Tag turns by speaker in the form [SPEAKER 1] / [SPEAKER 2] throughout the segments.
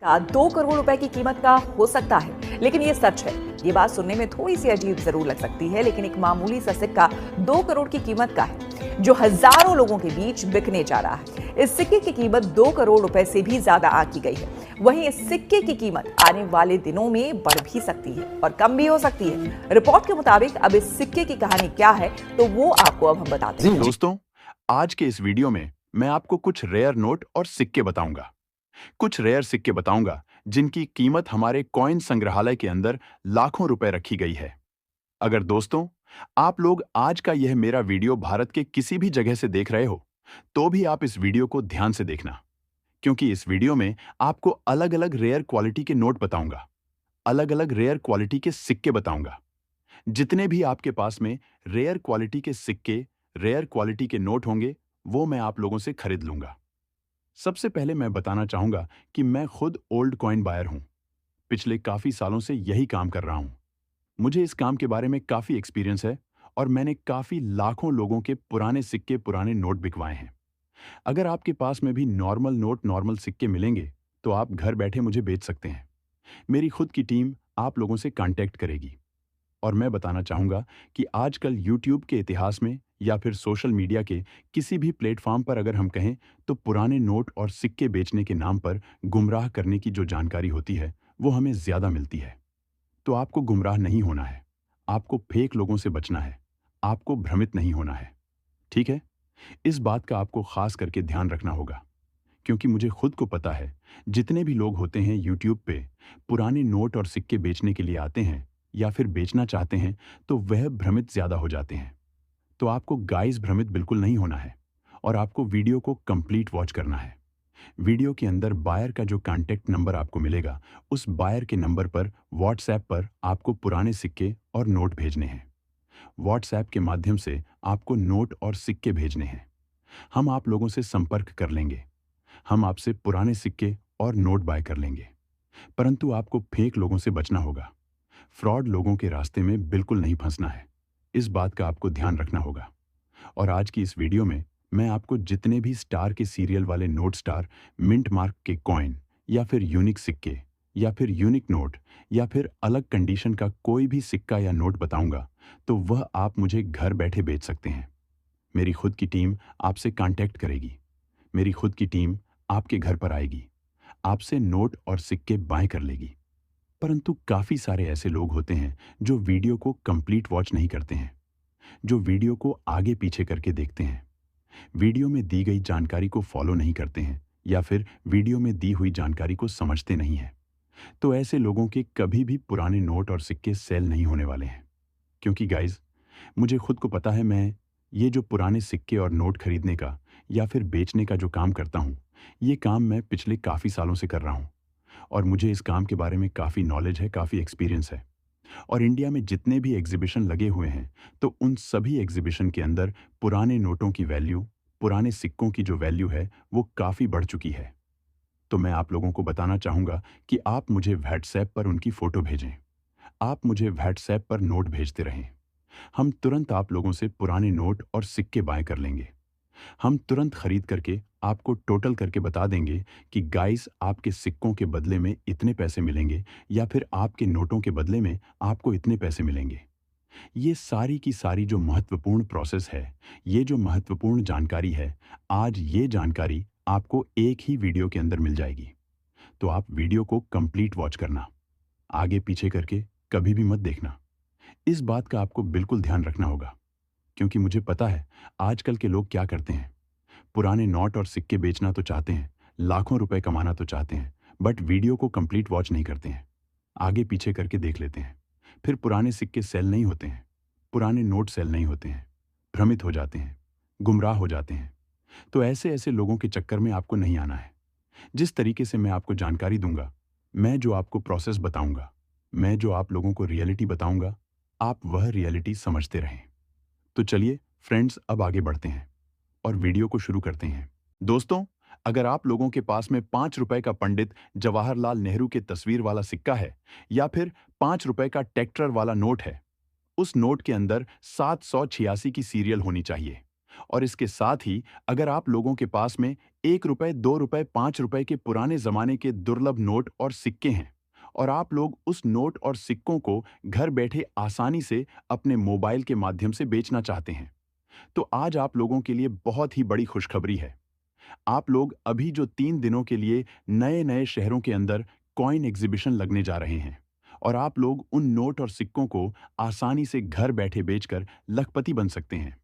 [SPEAKER 1] 2 करोड़ रुपए की कीमत का हो सकता है, लेकिन ये सच है। ये बात सुनने में थोड़ी सी अजीब जरूर लग सकती है, लेकिन एक मामूली सा सिक्का 2 करोड़ की कीमत का है, जो हजारों लोगों के बीच बिकने जा रहा है। इस सिक्के की कीमत 2 करोड़ रुपए से भी ज्यादा आंकी गई है। वहीं इस सिक्के की कीमत आने वाले दिनों में बढ़ भी सकती है और कम भी हो सकती है। रिपोर्ट के मुताबिक अब इस सिक्के की कहानी क्या है, तो वो आपको अब हम बताते हैं।
[SPEAKER 2] दोस्तों, आज के इस वीडियो में मैं आपको कुछ रेयर नोट और सिक्के बताऊंगा। कुछ रेयर सिक्के बताऊंगा जिनकी कीमत हमारे कॉइन संग्रहालय के अंदर लाखों रुपए रखी गई है। अगर दोस्तों, आप लोग आज का यह मेरा वीडियो भारत के किसी भी जगह से देख रहे हो, तो भी आप इस वीडियो को ध्यान से देखना, क्योंकि इस वीडियो में आपको अलग-अलग रेयर क्वालिटी के नोट बताऊंगा, अलग-अलग रेयर क्वालिटी के सिक्के बताऊंगा। जितने भी आपके पास में रेयर क्वालिटी के सिक्के, रेयर क्वालिटी के नोट होंगे, वो मैं आप लोगों से खरीद लूंगा। सबसे पहले मैं बताना चाहूंगा कि मैं खुद ओल्ड कॉइन बायर हूं। पिछले काफी सालों से यही काम कर रहा हूं। मुझे इस काम के बारे में काफी एक्सपीरियंस है और मैंने काफी लाखों लोगों के पुराने सिक्के, पुराने नोट बिकवाए हैं। अगर आपके पास में भी नॉर्मल नोट, नॉर्मल सिक्के मिलेंगे, तो आप घर बैठे मुझे बेच सकते हैं। मेरी खुद की टीम आप लोगों से कांटेक्ट करेगी। और मैं बताना चाहूंगा कि आजकल यूट्यूब के इतिहास में या फिर सोशल मीडिया के किसी भी प्लेटफॉर्म पर अगर हम कहें, तो पुराने नोट और सिक्के बेचने के नाम पर गुमराह करने की जो जानकारी होती है, वो हमें ज्यादा मिलती है। तो आपको गुमराह नहीं होना है, आपको फेक लोगों से बचना है, आपको भ्रमित नहीं होना है। ठीक है? इस बात का आपको खास करके ध्यान रखना होगा, क्योंकि मुझे खुद को पता है, जितने भी लोग होते हैं यूट्यूब पे पुराने नोट और सिक्के बेचने के लिए आते हैं या फिर बेचना चाहते हैं, तो वह भ्रमित ज्यादा हो जाते हैं। तो आपको गाइस भ्रमित बिल्कुल नहीं होना है और आपको वीडियो को कंप्लीट वॉच करना है। वीडियो के अंदर बायर का जो कॉन्टैक्ट नंबर आपको मिलेगा, उस बायर के नंबर पर व्हाट्सएप पर आपको पुराने सिक्के और नोट भेजने हैं। व्हाट्सएप के माध्यम से आपको नोट और सिक्के भेजने हैं। हम आप लोगों से संपर्क कर लेंगे। हम आपसे पुराने सिक्के और नोट बाय कर लेंगे। परंतु आपको फेक लोगों से बचना होगा। फ्रॉड लोगों के रास्ते में बिल्कुल नहीं फंसना है। इस बात का आपको ध्यान रखना होगा। और आज की इस वीडियो में मैं आपको जितने भी स्टार के सीरियल वाले नोट स्टार, मिंट मार्क के कॉइन या फिर यूनिक सिक्के या फिर यूनिक नोट या फिर अलग कंडीशन का कोई भी सिक्का या नोट बताऊंगा, तो वह आप मुझे घर बैठे बेच सकते हैं। मेरी खुद की टीम आपसे कांटेक्ट करेगी। मेरी खुद की टीम आपके घर पर आएगी, आपसे नोट और सिक्के बाय कर लेगी। परंतु काफी सारे ऐसे लोग होते हैं जो वीडियो को कंप्लीट वॉच नहीं करते हैं, जो वीडियो को आगे पीछे करके देखते हैं, वीडियो में दी गई जानकारी को फॉलो नहीं करते हैं या फिर वीडियो में दी हुई जानकारी को समझते नहीं हैं। तो ऐसे लोगों के कभी भी पुराने नोट और सिक्के सेल नहीं होने वाले हैं। क्योंकि गाइज, मुझे खुद को पता है, मैं ये जो पुराने सिक्के और नोट खरीदने का या फिर बेचने का जो काम करता हूँ, ये काम मैं पिछले काफ़ी सालों से कर रहा हूँ और मुझे इस काम के बारे में काफ़ी नॉलेज है, काफ़ी एक्सपीरियंस है। और इंडिया में जितने भी एग्जीबिशन लगे हुए हैं, तो उन सभी एग्जीबिशन के अंदर पुराने नोटों की वैल्यू, पुराने सिक्कों की जो वैल्यू है, वो काफ़ी बढ़ चुकी है। तो मैं आप लोगों को बताना चाहूँगा कि आप मुझे व्हाट्सएप पर उनकी फ़ोटो भेजें। आप मुझे व्हाट्सएप पर नोट भेजते रहें। हम तुरंत आप लोगों से पुराने नोट और सिक्के बाय कर लेंगे। हम तुरंत खरीद करके आपको टोटल करके बता देंगे कि गाइस, आपके सिक्कों के बदले में इतने पैसे मिलेंगे या फिर आपके नोटों के बदले में आपको इतने पैसे मिलेंगे। ये सारी की सारी जो महत्वपूर्ण प्रोसेस है, ये जो महत्वपूर्ण जानकारी है, आज ये जानकारी आपको एक ही वीडियो के अंदर मिल जाएगी। तो आप वीडियो को कंप्लीट वॉच करना, आगे पीछे करके कभी भी मत देखना। इस बात का आपको बिल्कुल ध्यान रखना होगा, क्योंकि मुझे पता है आजकल के लोग क्या करते हैं। पुराने नोट और सिक्के बेचना तो चाहते हैं, लाखों रुपए कमाना तो चाहते हैं, बट वीडियो को कंप्लीट वॉच नहीं करते हैं। आगे पीछे करके देख लेते हैं। फिर पुराने सिक्के सेल नहीं होते हैं, पुराने नोट सेल नहीं होते हैं, भ्रमित हो जाते हैं, गुमराह हो जाते हैं। तो ऐसे ऐसे लोगों के चक्कर में आपको नहीं आना है। जिस तरीके से मैं आपको जानकारी दूंगा, मैं जो आपको प्रोसेस बताऊंगा, मैं जो आप लोगों को रियलिटी बताऊंगा, आप वह रियलिटी समझते रहें। तो चलिए फ्रेंड्स, अब आगे बढ़ते हैं और वीडियो को शुरू करते हैं। दोस्तों, अगर आप लोगों के पास में 5 रुपए का पंडित जवाहरलाल नेहरू के तस्वीर वाला सिक्का है या फिर 5 रुपए का ट्रैक्टर वाला नोट है, उस नोट के अंदर 786 की सीरियल होनी चाहिए और इसके साथ ही अगर आप लोगों के पास में 1 रुपए, 2 रुपए, 5 रुपए के पुराने जमाने के दुर्लभ नोट और सिक्के हैं और आप लोग उस नोट और सिक्कों को घर बैठे आसानी से अपने मोबाइल के माध्यम से बेचना चाहते हैं, तो आज आप लोगों के लिए बहुत ही बड़ी खुशखबरी है। आप लोग अभी जो 3 दिनों के लिए नए नए शहरों के अंदर कॉइन एग्जीबिशन लगने जा रहे हैं और आप लोग उन नोट और सिक्कों को आसानी से घर बैठे बेचकर लखपति बन सकते हैं।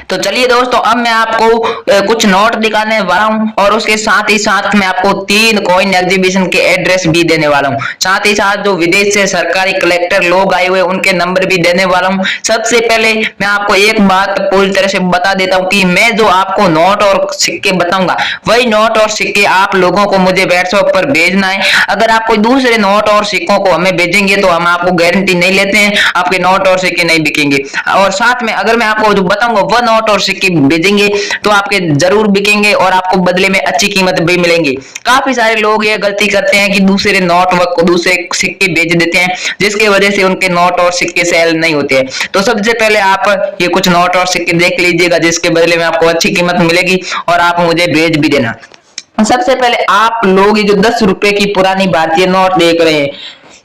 [SPEAKER 3] तो चलिए दोस्तों, अब मैं आपको कुछ नोट दिखाने वाला हूं और उसके साथ ही साथ मैं आपको 3 कॉइन एग्जीबिशन के एड्रेस भी देने वाला हूं। साथ ही साथ जो विदेश से सरकारी कलेक्टर लोग आए हुए उनके नंबर भी देने वाला हूं। सबसे पहले मैं आपको एक बात पूरी तरह से बता देता हूं कि मैं जो आपको नोट और सिक्के बताऊंगा वही नोट और सिक्के आप लोगों को मुझे व्हाट्सएप पर भेजना है। अगर आप कोई दूसरे नोट और सिक्कों को हमें भेजेंगे तो हम आपको गारंटी नहीं लेते हैं, आपके नोट और सिक्के नहीं बिकेंगे। और साथ में अगर मैं आपको जो बताऊंगा वह नोट और सिक्के भेजेंगे तो आपके जरूर बिकेंगे और आपको बदले में अच्छी कीमत भी मिलेंगी। काफी सारे लोग ये गलती करते हैं कि दूसरे नोट व दूसरे सिक्के बेच देते हैं, जिसकी वजह से उनके नोट और सिक्के सेल नहीं होते हैं। तो सबसे पहले आप ये कुछ नोट और सिक्के देख लीजिएगा, जिसके बदले में आपको अच्छी कीमत मिलेगी और आप मुझे भेज भी देना। सबसे पहले आप लोग ये जो 10 रुपए की पुरानी भारतीय नोट देख रहे हैं,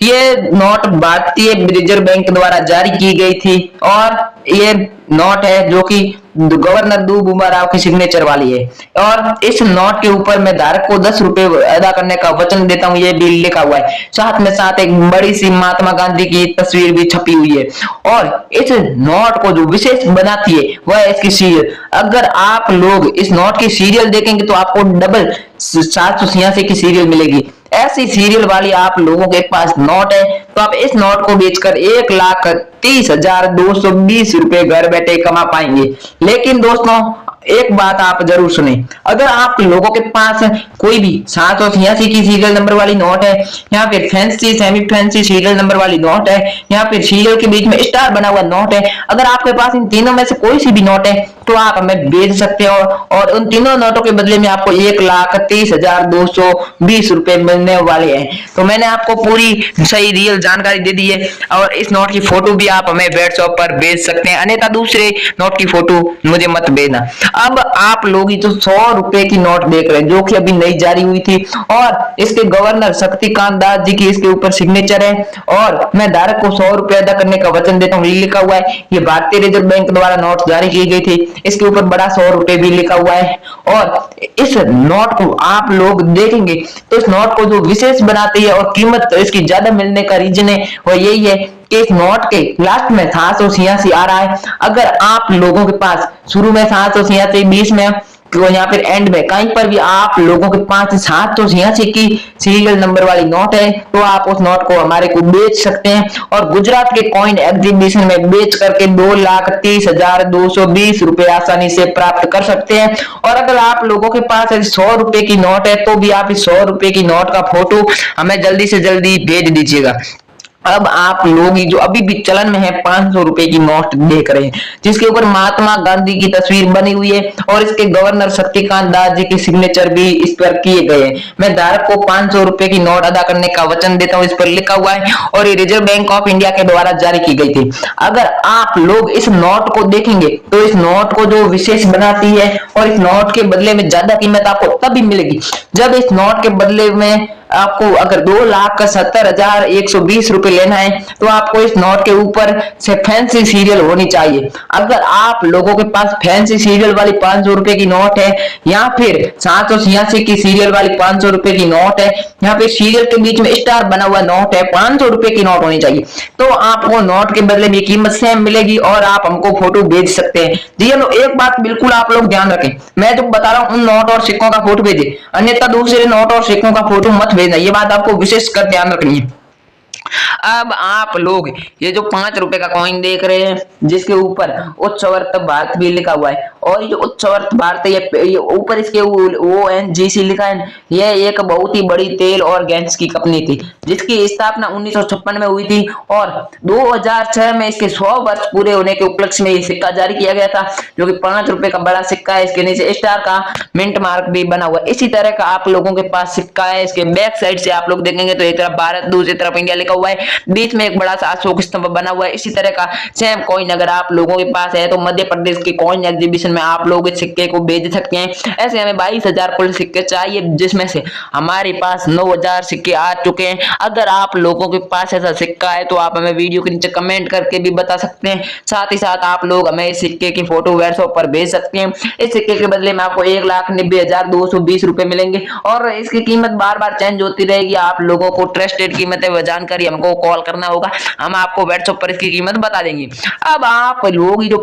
[SPEAKER 3] ये नोट भारतीय रिजर्व बैंक द्वारा जारी की गई थी और ये नोट है जो कि गवर्नर दू बुमाराव की सिग्नेचर वाली है। और इस नोट के ऊपर मैं धारक को 10 रुपए अदा करने का वचन देता हूँ, ये भी लिखा हुआ है। साथ एक बड़ी सी महात्मा गांधी की तस्वीर भी छपी हुई है। और इस नोट को जो विशेष बनाती है वह है इसकी सीरियल। अगर आप लोग इस नोट की सीरियल देखेंगे तो आपको डबल 786 की सीरियल मिलेगी। ऐसी सीरियल वाली आप लोगों के पास नोट है तो आप इस नोट को बेचकर 1,30,220 रुपए घर बैठे कमा पाएंगे। लेकिन दोस्तों एक बात आप जरूर सुने, अगर आप लोगों के पास कोई भी 786 की सीरियल नंबर वाली नोट है या फिर fancy semi fancy serial number वाली नोट है या फिर सीरियल के बीच में स्टार बना हुआ नोट है, अगर आपके पास इन तीनों में से कोई सी भी नोट है तो आप हमें भेज सकते हो और उन तीनों नोटों के बदले में आपको 1,30,220 रुपए मिलने वाले हैं। तो मैंने आपको पूरी सही रियल जानकारी दे दी है और इस नोट की फोटो भी आप हमें व्हाट्सएप पर भेज सकते हैं, अन्यथा दूसरे नोट की फोटो मुझे मत भेजना। अब आप लोग जो 100 रुपए की नोट देख रहे हैं जो कि अभी नई जारी हुई थी और इसके गवर्नर शक्तिकांत दास जी की इसके ऊपर सिग्नेचर है और मैं धारक को 100 रुपए अदा करने का वचन देता हूँ, लिखा हुआ है। ये भारतीय रिजर्व बैंक द्वारा नोट जारी की गई थी, इसके ऊपर बड़ा 100 रुपए भी लिखा हुआ है। और इस नोट को आप लोग देखेंगे तो इस नोट को जो विशेष बनाती है और कीमत इसकी ज्यादा मिलने का रीजन है वो यही है कि इस नोट के लास्ट में 786 आ रहा है। अगर आप लोगों के पास शुरू में 786, बीच में तो यहाँ पर एंड में कहीं पर भी आप लोगों के पास 786 की सीरियल नंबर वाली नोट है तो आप उस नोट को हमारे को बेच सकते हैं और गुजरात के कॉइन एग्जीबिशन में बेच करके 2,30,220 रुपए आसानी से प्राप्त कर सकते हैं। और अगर आप लोगों के पास 100 रुपए की नोट है तो भी आप इस 100 रुपए की नोट का फोटो हमें जल्दी से जल्दी भेज दीजिएगा। अब आप लोग जो अभी भी चलन में है 500 रुपए की नोट देख रहे हैं जिसके ऊपर महात्मा गांधी की तस्वीर बनी हुई है और इसके गवर्नर शक्तिकांत दास जी की सिग्नेचर भी इस पर किए गए हैं। मैं धारक को 500 रुपए की नोट अदा करने का वचन देता हूं, इस पर लिखा हुआ है और ये रिजर्व बैंक ऑफ इंडिया के द्वारा जारी की गई थी। अगर आप लोग इस नोट को देखेंगे तो इस नोट को जो विशेष बनाती है और इस नोट के बदले में ज्यादा कीमत आपको तभी मिलेगी जब इस नोट के बदले में आपको अगर 2,70,120 रुपए लेना है तो आपको इस नोट के ऊपर से फैंसी सीरियल होनी चाहिए। अगर आप लोगों के पास फैंसी सीरियल वाली 500 रुपए की नोट है या फिर 786 की सीरियल वाली 500 रुपए की नोट है या फिर सीरियल के बीच में स्टार बना हुआ नोट है, 500 रुपए की नोट होनी चाहिए तो आपको नोट के बदले में कीमत सेम मिलेगी और आप हमको फोटो भेज सकते हैं। जी लो, एक बात बिल्कुल आप लोग ध्यान रखें, मैं जो बता रहा हूँ उन नोट और सिक्कों का फोटो भेजे, अन्यथा दूसरे नोट और सिक्कों का फोटो मत भेजना, ये बात आपको विशेष कर ध्यान रखनी है। अब आप लोग ये जो 5 रुपए का कॉइन देख रहे हैं जिसके ऊपर उच्चवर्त भारत भी लिखा हुआ है और ये उच्चवर्त भारत ये ऊपर इसके ONGC लिखा है। यह एक बहुत ही बड़ी तेल और गैस की कंपनी थी जिसकी स्थापना 1956 में हुई थी और 2006 में इसके 100 वर्ष पूरे होने के उपलक्ष्य में ये सिक्का जारी किया गया था जो कि 5 रुपए का बड़ा सिक्का है। इसके नीचे स्टार का मिंट मार्क भी बना हुआ है। इसी तरह का आप लोगों के पास सिक्का है। इसके बैक साइड से आप लोग देखेंगे तो एक तरफ भारत दूसरी तरफ इंडिया लिखा हुआ है, बीच में एक बड़ा सा अशोक स्तंभ बना हुआ है। इसी तरह का सेम कॉइन अगर आप लोगों के पास है तो मध्य प्रदेश के कॉइन एग्जीबिशन में आप लोग इस सिक्के को भेज सकते हैं। ऐसे हमें 22,000 कुल सिक्के चाहिए, जिसमें से हमारे पास 9,000 सिक्के आ चुके हैं। अगर आप लोगों के पास ऐसा सिक्का है तो आप हमें वीडियो के नीचे कमेंट करके भी बता सकते हैं। साथ ही साथ आप लोग हमें इस सिक्के की फोटो व्हाट्सएप पर भेज सकते हैं। इस सिक्के के बदले में आपको 1,90,220 रुपए मिलेंगे और इसकी कीमत बार बार चेंज होती रहेगी। आप लोगों को ट्रस्टेड कीमतें व जानकारी हमको कॉल करना होगा, हम आपको व्हाट्सएप पर इसकी कीमत बता देंगे। अब आप लोग जो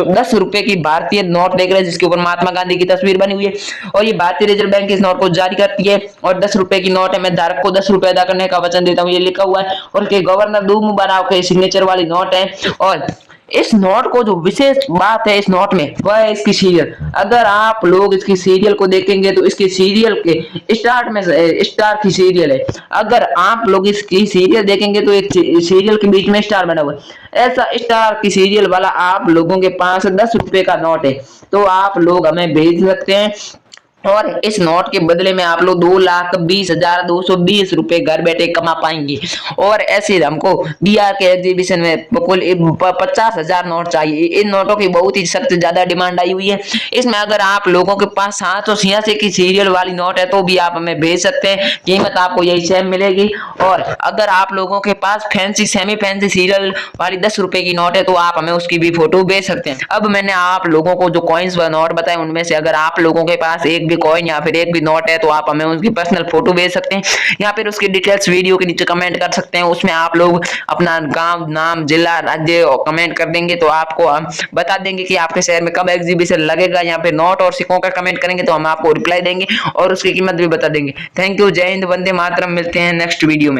[SPEAKER 3] 10 रुपए की भारतीय नोट देख रहे हैं जिसके ऊपर महात्मा गांधी की तस्वीर बनी हुई है और ये भारतीय रिजर्व बैंक इस नोट को जारी करती है और 10 रुपए की नोट है। मैं धारक को 10 रुपए अदा करने का वचन देता हूँ, ये लिखा हुआ है और के गवर्नर दूमू बनाओ के सिग्नेचर वाली नोट है। और इस नोट को जो विशेष बात है इस नोट में वह है इसकी सीरियल। अगर आप लोग इसकी सीरियल को देखेंगे तो इसकी सीरियल के स्टार्ट में स्टार की सीरियल है। अगर आप लोग इसकी सीरियल देखेंगे तो एक सीरियल के बीच में स्टार बना हुआ है। ऐसा स्टार की सीरियल वाला आप लोगों के पास 10 रुपए का नोट है तो आप लोग हमें भेज सकते हैं और इस नोट के बदले में आप लोग 2,20,220 रुपए घर बैठे कमा पाएंगे। और ऐसे हमको बिहार के एग्जीबिशन में कुल 50,000 नोट चाहिए। इन नोटों की बहुत ही सख्त ज्यादा डिमांड आई हुई है। इसमें अगर आप लोगों के पास 786 की सीरियल वाली नोट है तो भी आप हमें भेज सकते हैं, कीमत आपको यही सेम मिलेगी। और अगर आप लोगों के पास फैंसी सेमी फैंसी सीरियल वाली 10 रुपए की नोट है तो आप हमें उसकी भी फोटो भेज सकते हैं। अब मैंने आप लोगों को जो कॉइन्स व नोट बताए उनमें से अगर आप लोगों के पास एक भी कॉइन या फिर एक भी नोट है तो आप हमें उसकी पर्सनल फोटो भेज सकते हैं या फिर उसकी डिटेल्स वीडियो के नीचे कमेंट कर सकते हैं। उसमें आप लोग अपना गांव, नाम, जिला, राज्य कमेंट कर देंगे तो आपको हम बता देंगे कि आपके शहर में कब एग्जीबिशन लगेगा। यहाँ पे नोट और सिक्कों का कमेंट करेंगे तो हम आपको रिप्लाई देंगे और उसकी कीमत भी बता देंगे। थैंक यू, जय हिंद, वंदे मातरम। मिलते हैं नेक्स्ट वीडियो में।